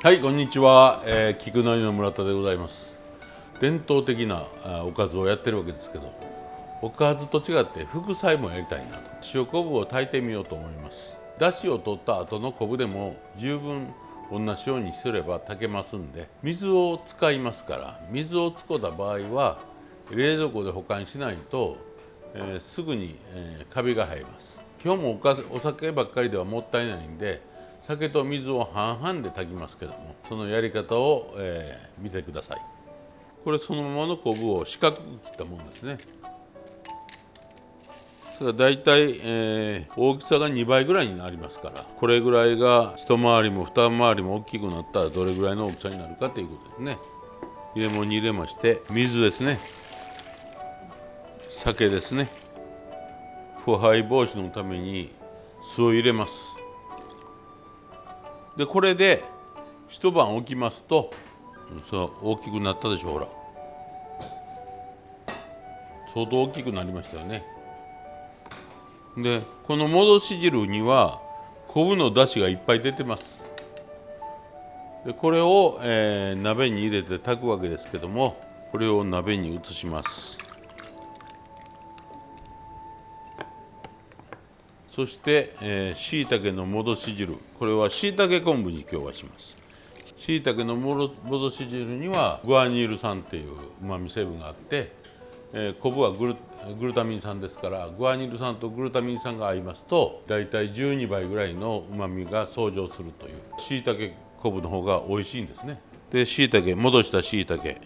はい、こんにちは、菊の湯の村田でございます。伝統的なおかずをやってるわけですけど、おかずと違って副菜もやりたいなと。塩昆布を炊いてみようと思います。だしを取った後の昆布でも十分同じようにすれば炊けますんで、水を使いますから、水を使った場合は冷蔵庫で保管しないと、すぐに、カビが生えます。今日もお酒ばっかりではもったいないんで、酒と水を半々で炊きますけども、そのやり方を、見てください。これそのままの昆布を四角く切ったものですね。それがだいたい大きさが2倍ぐらいになりますから、これぐらいが一回りも二回りも大きくなったらどれぐらいの大きさになるかということですね。入れ物に入れまして、水ですね、酒ですね、腐敗防止のために酢を入れます。でこれで一晩置きますと、大きくなったでしょ。ほら、相当大きくなりましたよね。でこの戻し汁には昆布の出汁がいっぱい出てます。でこれを、鍋に入れて炊くわけですけども、これを鍋に移します。そしてしいたけの戻し汁、これはしいたけ昆布に今日はします。しいたけの戻し汁にはグアニル酸っていううまみ成分があって、昆布はグルタミン酸ですから、グアニル酸とグルタミン酸が合いますとだいたい12倍ぐらいのうまみが相乗するという、しいたけ昆布の方が美味しいんですね。でしいたけ、戻したしいたけ、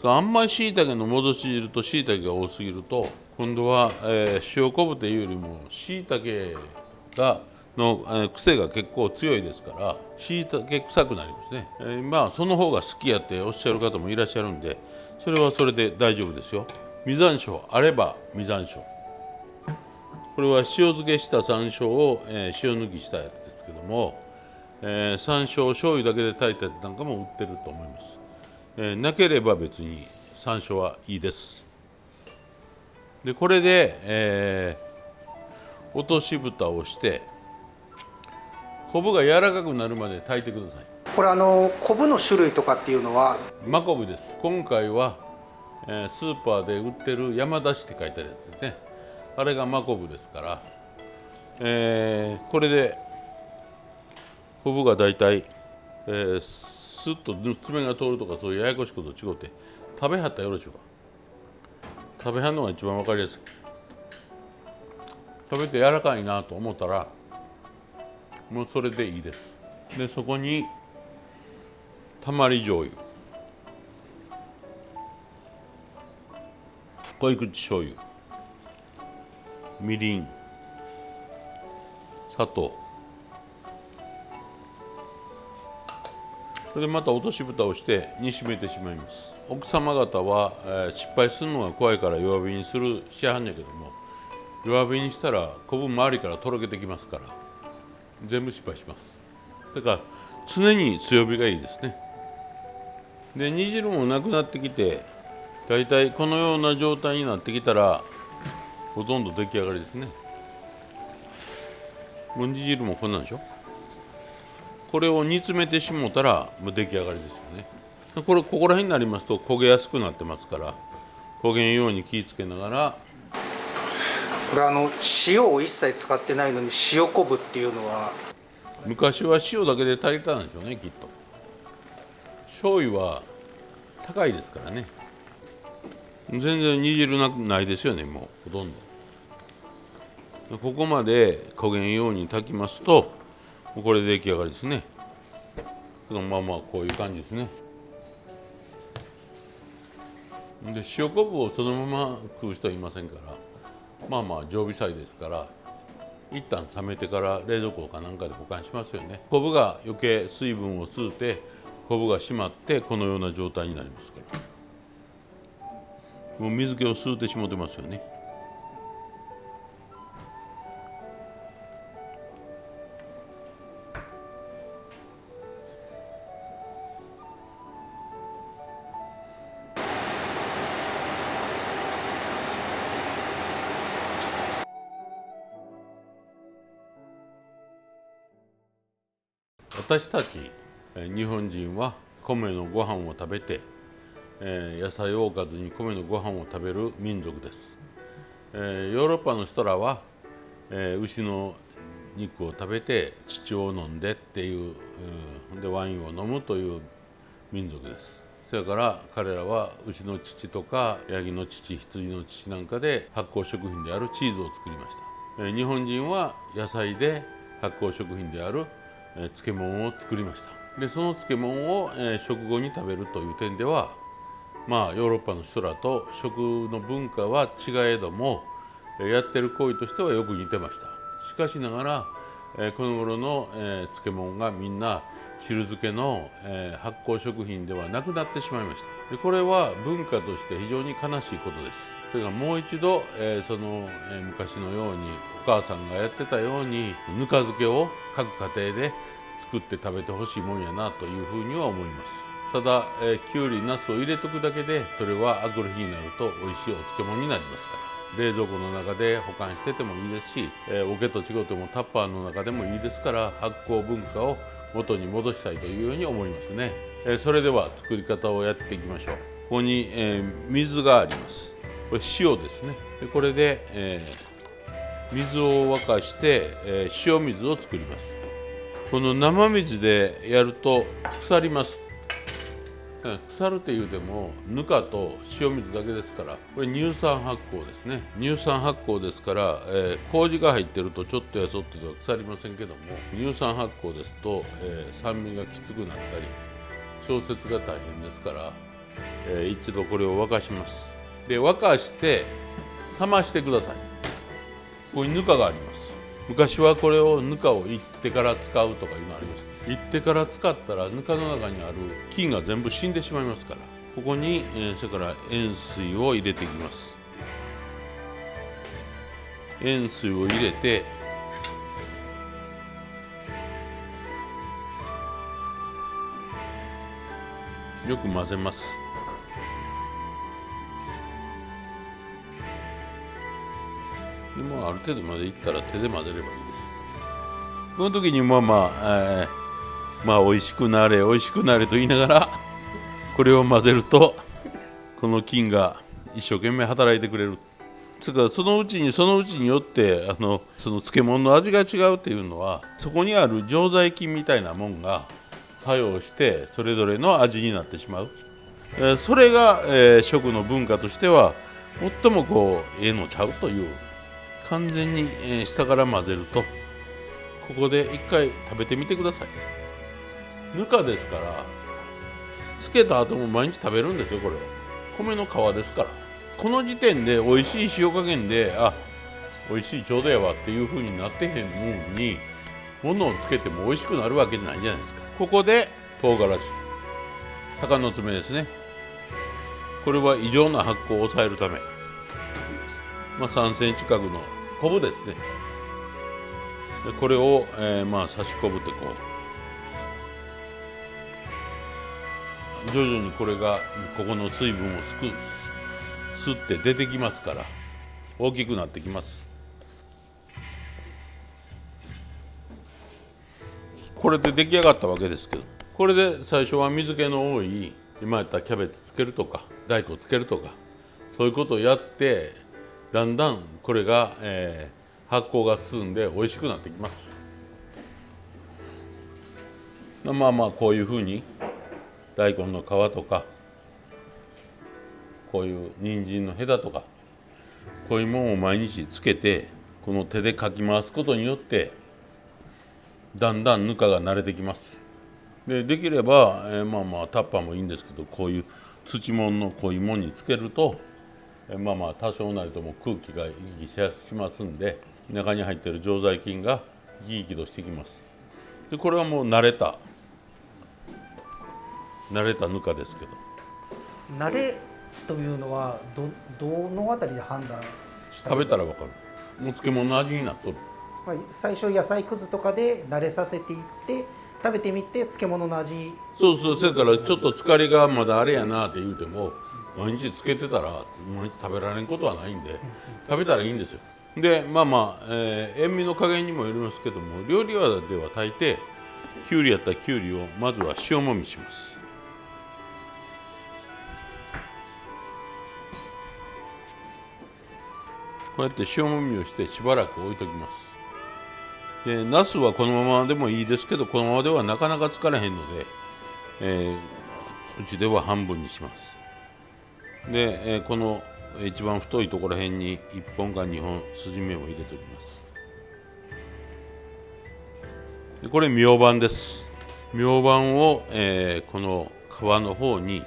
あんまりしいたけの戻し汁としいたけが多すぎると、今度は、塩昆布というよりもしいたけの、癖が結構強いですから、しいたけ臭くなりますね。まあその方が好きやっておっしゃる方もいらっしゃるんで、それはそれで大丈夫ですよ。実山椒あれば実山椒、これは塩漬けした山椒を、塩抜きしたやつですけども、山椒醤油だけで炊いたやつなんかも売ってると思います。なければ別に山椒はいいです。でこれで、落とし蓋をして昆布が柔らかくなるまで炊いてください。これ昆布の種類とかっていうのは？真昆布です。今回は、スーパーで売ってる山出しって書いてあるやつですね。あれが真昆布ですから、これで昆布がだいたいスッと爪が通るとかそういうややこしいこと違って、食べはったらよろしいわ。食べはんのが一番分かりやすい。食べて柔らかいなと思ったらもうそれでいいです。でそこにたまり醤油、濃い口醤油、みりん、砂糖、それでまた落とし蓋をして煮しめてしまいます。奥様方は、失敗するのが怖いから弱火にしはんねんけども、弱火にしたら昆布周りからとろけてきますから全部失敗します。だから常に強火がいいですね。で煮汁もなくなってきて、だいたいこのような状態になってきたらほとんど出来上がりですね。もう煮汁もこんなんでしょ。これを煮詰めてしもたらもう出来上がりですよね。ここら辺になりますと焦げやすくなってますから、焦げんように気をつけながら。これ塩を一切使ってないのに塩昆布っていうのは？昔は塩だけで炊いたんでしょうね、きっと。醤油は高いですからね。全然煮汁ないですよね、もうほとんど。ここまで焦げんように炊きますとこれで出来上がりですね。まあまあこういう感じですね。で塩昆布をそのまま食う人はいませんから、まあまあ常備菜ですから一旦冷めてから冷蔵庫かなんかで保管しますよね。昆布が余計水分を吸うて昆布が締まってこのような状態になりますから、もう水気を吸うてしもてますよね。私たち日本人は米のご飯を食べて野菜をおかずに米のご飯を食べる民族です。ヨーロッパの人らは牛の肉を食べて乳を飲んでっていう、でワインを飲むという民族です。それから彼らは牛の乳とかヤギの乳、羊の乳なんかで発酵食品であるチーズを作りました。日本人は野菜で発酵食品である漬物を作りました。でその漬物を食後に食べるという点ではヨーロッパの人らと食の文化は違えどもやってる行為としてはよく似てました。しかしながらこの頃の漬物がみんな汁漬けの発酵食品ではなくなってしまいました。でこれは文化として非常に悲しいことです。それからもう一度その昔のようにお母さんがやってたようにぬか漬けを各家庭で作って食べてほしいもんやなというふうには思います。ただきゅうり、なすを入れとくだけでそれは明くる日になると美味しいお漬物になりますから、冷蔵庫の中で保管しててもいいですし、桶と違ってもタッパーの中でもいいですから、発酵文化を元に戻したいというように思いますね。それでは作り方をやっていきましょう。ここに水があります。これ塩ですね。でこれで水を沸かして塩水を作ります。この生水でやると腐ります。腐るというでもぬかと塩水だけですから、これ乳酸発酵ですね。乳酸発酵ですから、麹が入ってるとちょっとやそっとでは腐りませんけども、乳酸発酵ですと、酸味がきつくなったり調節が大変ですから、一度これを沸かします。で沸かして冷ましてください。ここにぬかがあります。昔はこれをぬかをいってから使うとかいうのあります。いってから使ったらぬかの中にある菌が全部死んでしまいますから、ここに、それから塩水を入れていきます。塩水を入れてよく混ぜます。でもある程度までいったら手で混ぜればいいです。この時に美味しくなれ美味しくなれと言いながらこれを混ぜるとこの菌が一生懸命働いてくれる。そのうちによってその漬物の味が違うっていうのは、そこにある常在菌みたいなもんが作用してそれぞれの味になってしまう。それが、食の文化としては最ものちゃうという。完全に、下から混ぜると、ここで一回食べてみてください。ぬかですから漬けた後も毎日食べるんですよ。これ米の皮ですから、この時点で美味しい塩加減で美味しいちょうどやわっていう風になってへんもんに物をつけても美味しくなるわけないじゃないですか。ここで唐辛子、鷹の爪ですね。これは異常な発酵を抑えるため、3センチ角の昆布ですね。でこれを、差し昆布って徐々にこれがここの水分を吸って出てきますから大きくなってきます。これで出来上がったわけですけど、これで最初は水気の多い今やったらキャベツつけるとか大根つけるとかそういうことをやって、だんだんこれが、発酵が進んで美味しくなってきます。こういうふうに大根の皮とかこういう人参のヘタとかこういうものを毎日つけてこの手でかき回すことによってだんだんぬかが慣れてきます。できれば、タッパーもいいんですけど、こういう土もんのこういうもんにつけると多少なりとも空気が行き来しますんで、中に入っている常在菌が生き生きとしてきます。でこれはもう慣れたぬかですけど、慣れというのはどのあたりで判断した食べたら分かる。もう漬物の味になっとる。最初野菜くずとかで慣れさせていって食べてみて漬物の味。そうそれからちょっと疲れがまだあれやなって言うても毎日漬けてたら毎日食べられんことはないんで食べたらいいんですよ。で塩味の加減にもよりますけども、料理屋では大抵きゅうりやったらきゅうりをまずは塩もみします。こうやって塩もみをしてしばらく置いときます。でナスはこのままでもいいですけど、このままではなかなか疲れへんので、うちでは半分にします。で、この一番太いところへんに1本か2本筋目を入れておきます。でこれみょうばんです。みょうばんを、この皮の方に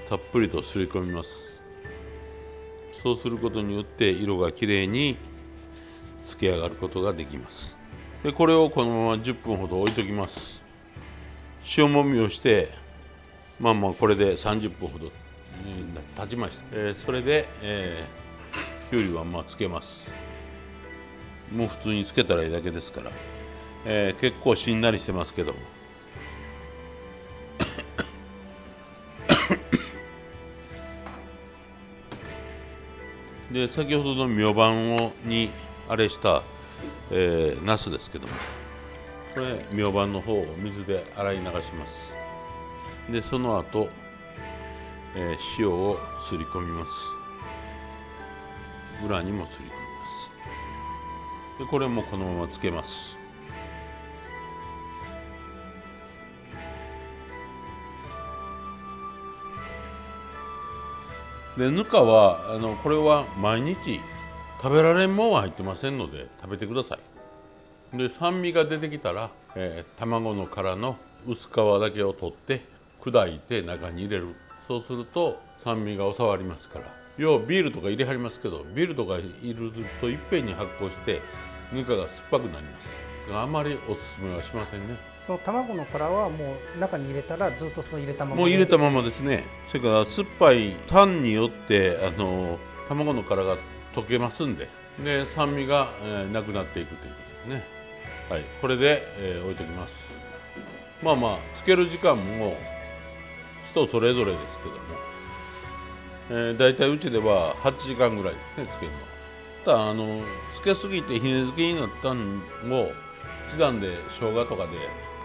たっぷりとすり込みます。そうすることによって色がきれいにつけ上がることができます。でこれをこのまま10分ほど置いときます。塩もみをしてこれで30分ほど経ちました。それで、きゅうりはつけます。もう普通につけたらいいだけですから、結構しんなりしてますけどもで先ほどのみょうばんにあれした、ナスですけども、これみょうばんの方を水で洗い流します。でその後、塩をすり込みます。裏にもすり込みます。でこれもこのままつけます。でぬかはこれは毎日食べられんもんは入ってませんので食べてください。で酸味が出てきたら、卵の殻の薄皮だけを取って砕いて中に入れる。そうすると酸味が収まりますから。要はビールとか入れはりますけど、ビールとか入れるといっぺんに発酵してぬかが酸っぱくなります。あまりおすすめはしませんね。その卵の殻はもう中に入れたらずっとその入れたままもう入れたままですね。それから酸っぱい酸によって卵の殻が溶けますんで、酸味が、なくなっていくということですね。はい、これで、置いときます。つける時間も人それぞれですけども、だいたいうちでは8時間ぐらいですね、つけるの。ただつけすぎてひね漬けになったのを刻んで生姜とかで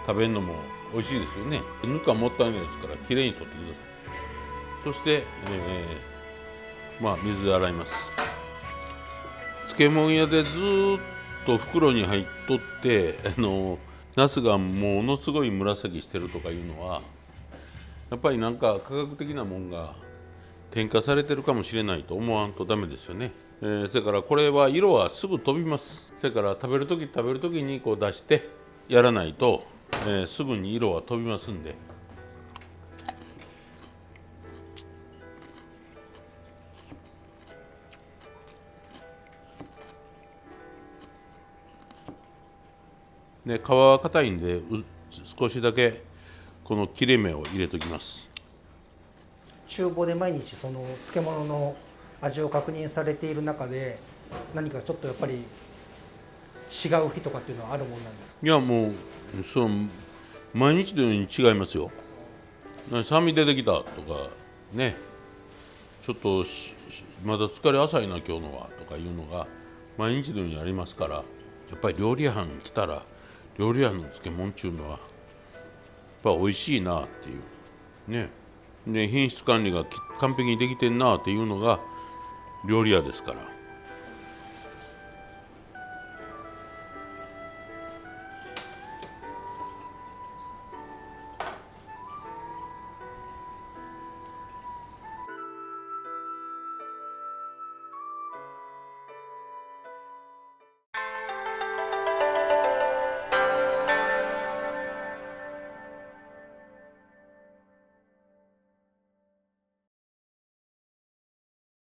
食べるのも美味しいですよね。ぬかもったいないですからきれいに取ってください。そして、水で洗います。漬物屋でずっと袋に入っとってナスがものすごい紫してるとかいうのはやっぱりなんか科学的なもんが添加されてるかもしれないと思わんとダメですよね。それからこれは色はすぐ飛びます。それから食べる時にこう出してやらないと、すぐに色は飛びますんで。で皮は硬いんで少しだけこの切れ目を入れときます。厨房で毎日その漬物の味を確認されている中で何かちょっとやっぱり違う日とかっていうのはあるもんなんですか？いやもう毎日のように違いますよ。酸味出てきたとかね、ちょっとまだ疲れ浅いな今日のはとかいうのが毎日のようにありますから、やっぱり料理屋に来たら料理屋の漬物っていうのはやっぱ美味しいなっていうね。で品質管理が完璧にできてんなっていうのが料理屋ですから。